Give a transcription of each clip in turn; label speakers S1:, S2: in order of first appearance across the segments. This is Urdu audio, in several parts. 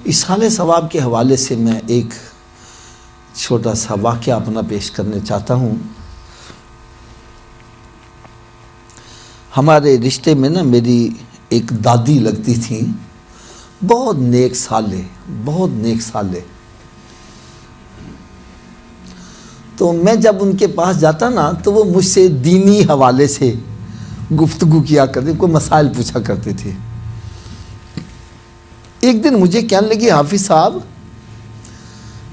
S1: اصحال ثواب کے حوالے سے میں ایک چھوٹا سا واقعہ اپنا پیش کرنا چاہتا ہوں۔ ہمارے رشتے میں نا میری ایک دادی لگتی تھیں، بہت نیک سالے۔ تو میں جب ان کے پاس جاتا نا تو وہ مجھ سے دینی حوالے سے گفتگو کیا کرتے، کوئی مسائل پوچھا کرتے تھے۔ ایک دن مجھے کہنے لگی، حافظ صاحب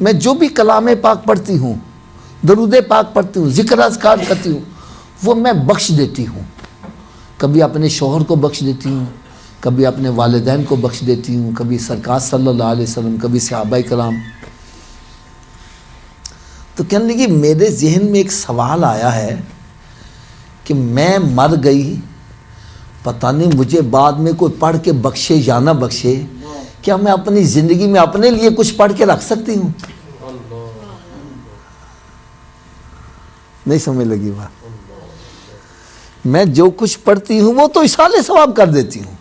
S1: میں جو بھی کلام پاک پڑھتی ہوں، درود پاک پڑھتی ہوں، ذکر اذکار کرتی ہوں، وہ میں بخش دیتی ہوں۔ کبھی اپنے شوہر کو بخش دیتی ہوں، کبھی اپنے والدین کو بخش دیتی ہوں، کبھی سرکار صلی اللہ علیہ وسلم، کبھی صحابہ کرام۔ تو کہنے لگی میرے ذہن میں ایک سوال آیا ہے کہ میں مر گئی، پتہ نہیں مجھے بعد میں کوئی پڑھ کے بخشے یا نہ بخشے، کیا میں اپنی زندگی میں اپنے لیے کچھ پڑھ کے رکھ سکتی ہوں؟ نہیں سمجھ لگی بات؟ میں جو کچھ پڑھتی ہوں وہ تو اصحال ثواب کر دیتی ہوں۔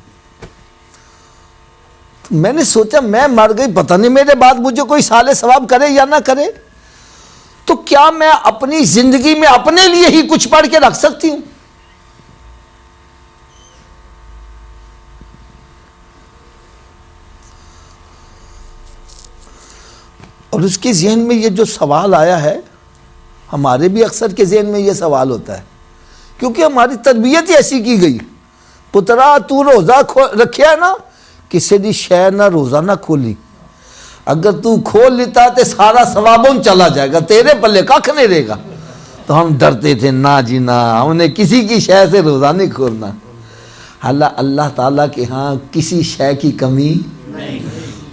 S1: تو میں نے سوچا میں مر گئی، پتہ نہیں میرے بعد مجھے کوئی اصحال ثواب کرے یا نہ کرے، تو کیا میں اپنی زندگی میں اپنے لیے ہی کچھ پڑھ کے رکھ سکتی ہوں؟ اور اس کے ذہن میں یہ جو سوال آیا ہے، ہمارے بھی اکثر کے ذہن میں یہ سوال ہوتا ہے، کیونکہ ہماری تربیت ہی ایسی کی گئی، پترا تو روزہ رکھیا ہے نا، کسی دی شے نہ روزہ نہ کھولی، اگر تو کھول لیتا تو سارا ثوابوں چلا جائے گا، تیرے پلے کھ نہیں رہے گا۔ تو ہم ڈرتے تھے، نہ جی نہ، ہم نے کسی کی شے سے روزہ نہیں کھولنا۔ حالانکہ اللہ تعالیٰ کے ہاں کسی شے کی کمی نہیں،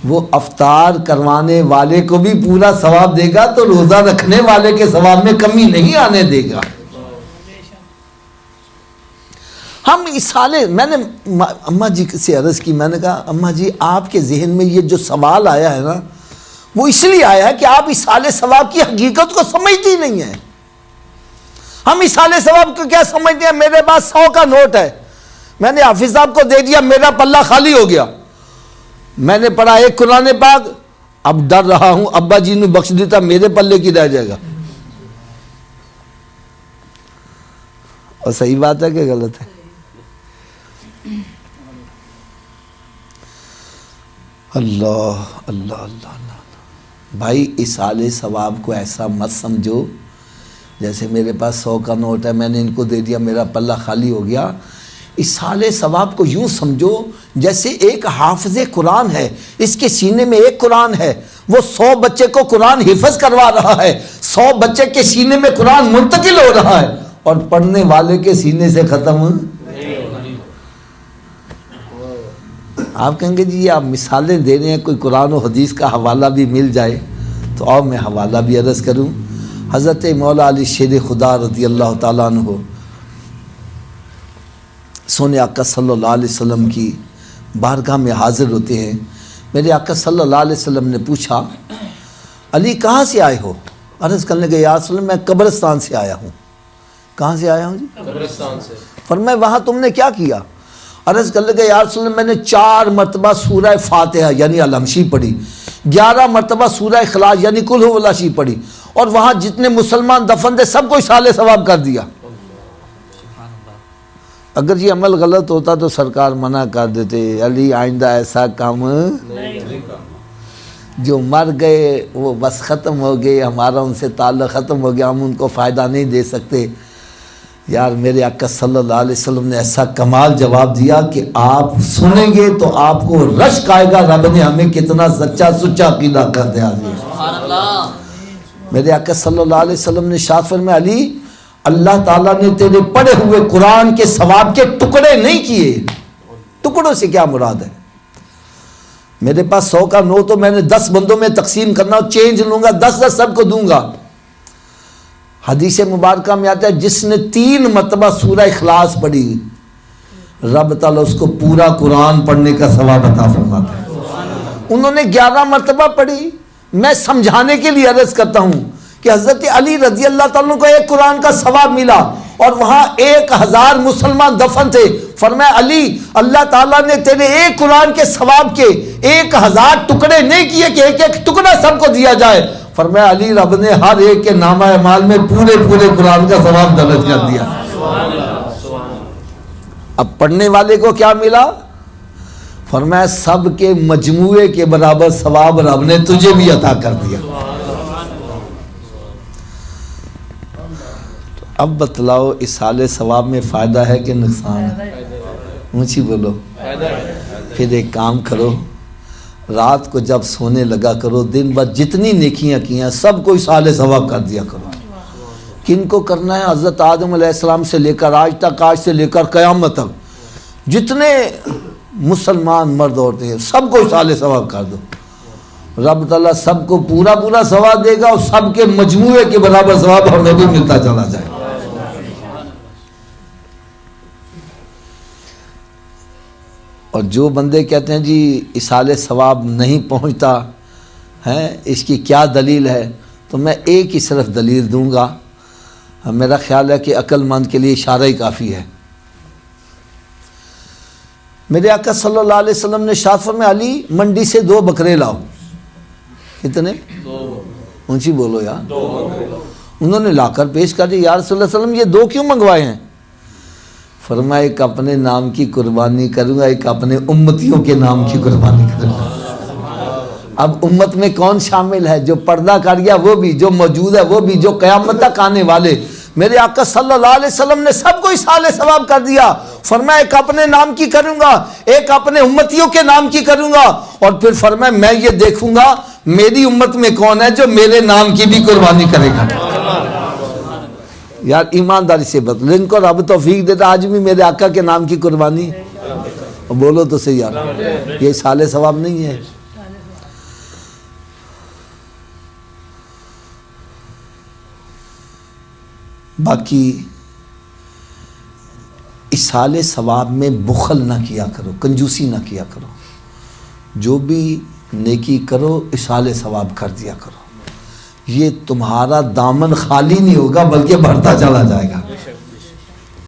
S1: وہ افطار کروانے والے کو بھی پورا ثواب دے گا، تو روزہ رکھنے والے کے ثواب میں کمی نہیں آنے دے گا۔ ہم اصحالے، میں نے اماں جی سے عرض کی، میں نے کہا اماں جی آپ کے ذہن میں یہ جو سوال آیا ہے نا، وہ اس لیے آیا ہے کہ آپ اصحال ثواب کی حقیقت کو سمجھتی نہیں ہیں۔ ہم اصحال ثواب کو کیا سمجھتے ہیں؟ میرے پاس 100 کا نوٹ ہے، میں نے حافظ صاحب کو دے دیا، میرا پلہ خالی ہو گیا، میں نے پڑھا ایک قرآن پاک، اب ڈر رہا ہوں ابا جی نے بخش دیتا میرے پلے کی رہ جائے گا۔ اور صحیح بات ہے کہ غلط ہے؟ اللہ اللہ اللہ اللہ بھائی، اصحال ثواب کو ایسا مت سمجھو جیسے میرے پاس 100 کا نوٹ ہے، میں نے ان کو دے دیا، میرا پلہ خالی ہو گیا۔ اصحال ثواب کو یوں سمجھو جیسے ایک حافظ قرآن ہے، اس کے سینے میں ایک قرآن ہے، وہ 100 بچے کو قرآن حفظ کروا رہا ہے، 100 بچے کے سینے میں قرآن منتقل ہو رہا ہے، اور پڑھنے والے کے سینے سے ختم۔ آپ کہیں گے جی آپ مثالیں دے رہے ہیں، کوئی قرآن و حدیث کا حوالہ بھی مل جائے تو اور میں حوالہ بھی عرض کروں۔ حضرت مولا علی شیر خدا رضی اللہ تعالیٰ عنہ سونے آقا صلی اللہ علیہ وسلم کی بارگاہ میں حاضر ہوتے ہیں۔ میرے آقا صلی اللہ علیہ وسلم نے پوچھا، علی کہاں سے آئے ہو؟ عرض کرنے لگے، یا رسول اللہ میں قبرستان سے آیا ہوں۔ کہاں سے آیا ہوں جی؟ قبرستان سے۔ فرمایا وہاں تم نے کیا کیا؟ عرض کرنے لگے، یا رسول اللہ میں نے 4 مرتبہ سورہ فاتحہ یعنی الحمشی پڑھی، 11 مرتبہ سورہ اخلاص یعنی قل هو اللہ پڑھی، اور وہاں جتنے مسلمان دفن تھے سب کو اصحال ثواب کر دیا۔ اگر یہ عمل غلط ہوتا تو سرکار منع کر دیتے، علی آئندہ ایسا کام نہیں، جو مر گئے وہ بس ختم ہو گئے، ہمارا ان سے تعلق ختم ہو گیا، ہم ان کو فائدہ نہیں دے سکتے۔ یار میرے آقا صلی اللہ علیہ وسلم نے ایسا کمال جواب دیا کہ آپ سنیں گے تو آپ کو رشک آئے گا، رب نے ہمیں کتنا سچا عقیدہ کر دیا۔ سبحان اللہ۔ میرے آقا صلی اللہ علیہ وسلم نے ارشاد فرمایا، علی اللہ تعالیٰ نے تیرے پڑھے ہوئے قرآن کے ثواب کے ٹکڑے نہیں کیے۔ ٹکڑوں سے کیا مراد ہے؟ میرے پاس 100 کا نوٹ تو میں نے 10 بندوں میں تقسیم کرنا، چینج لوں گا، 10 سب کو دوں گا۔ حدیث مبارکہ میں آتا ہے جس نے 3 مرتبہ سورہ اخلاص پڑھی، رب تعالیٰ اس کو پورا قرآن پڑھنے کا ثواب عطا فرماتا ہے۔ انہوں نے 11 مرتبہ پڑھی۔ میں سمجھانے کے لیے عرض کرتا ہوں کہ حضرت علی رضی اللہ تعالیٰ کو ایک قرآن کا ثواب ملا، اور وہاں 1000 مسلمان دفن تھے. فرمایا علی اللہ تعالیٰ نے تیرے ایک قرآن کے ثواب کے 1000 ٹکڑے نہیں کیے کہ ایک ایک ٹکڑا سب کو دیا جائے. فرمایا علی رب نے ہر ایک کے نامہ اعمال میں پورے قرآن کا ثواب درج کر دیا. اب پڑھنے والے کو کیا ملا؟ فرمایا سب کے مجموعے کے برابر ثواب رب نے تجھے بھی عطا کر دیا. اب بتلاؤ اصالے ثواب میں فائدہ ہے کہ نقصان ہے؟ اونچی بولو. پھر ایک کام کرو، رات کو جب سونے لگا کرو دن بھر جتنی نیکیاں کیاں سب کو اصالے ثواب کر دیا کرو. کن کو کرنا ہے؟ حضرت آدم علیہ السلام سے لے کر آج تک، آج سے لے کر قیامت تک جتنے مسلمان مرد عورتیں ہیں سب کو اصالے ثواب کر دو. رب تعالیٰ سب کو پورا ثواب دے گا اور سب کے مجموعے کے برابر ثواب ہمیں بھی ملتا چلا جائے. اور جو بندے کہتے ہیں جی اصالے ثواب نہیں پہنچتا ہے، اس کی کیا دلیل ہے؟ تو میں ایک ہی صرف دلیل دوں گا. میرا خیال ہے کہ عقل مند کے لیے اشارہ ہی کافی ہے. میرے آقا صلی اللہ علیہ وسلم نے ارشاد فرمایا علی منڈی سے 2 بکرے لاؤ. کتنے؟ 2. اونچی بولو یار. انہوں نے لا کر پیش کر دی. یا رسول اللہ صلی اللہ علیہ وسلم یہ 2 کیوں منگوائے ہیں؟ فرمایا ایک اپنے نام کی قربانی کروں گا، ایک اپنے امتیوں کے نام کی قربانی کروں گا. اب امت میں کون شامل ہے؟ جو پردہ کر گیا وہ بھی، جو موجود ہے وہ بھی، جو قیامت تک آنے والے. میرے آقا صلی اللہ علیہ وسلم نے سب کو اصالے ثواب کر دیا. فرمایا ایک اپنے نام کی کروں گا، ایک اپنے امتیوں کے نام کی کروں گا. اور پھر فرمایا میں یہ دیکھوں گا میری امت میں کون ہے جو میرے نام کی بھی قربانی کرے گا. یار ایمانداری سے بتلو، ان کو رب توفیق دیتا آج بھی میرے آقا کے نام کی قربانی. بولو تو صحیح یار، یہ اصالے ثواب نہیں ہے. باقی اصالے ثواب میں بخل نہ کیا کرو، کنجوسی نہ کیا کرو. جو بھی نیکی کرو اصالے ثواب کر دیا کرو. یہ تمہارا دامن خالی نہیں ہوگا بلکہ بڑھتا چلا جائے گا.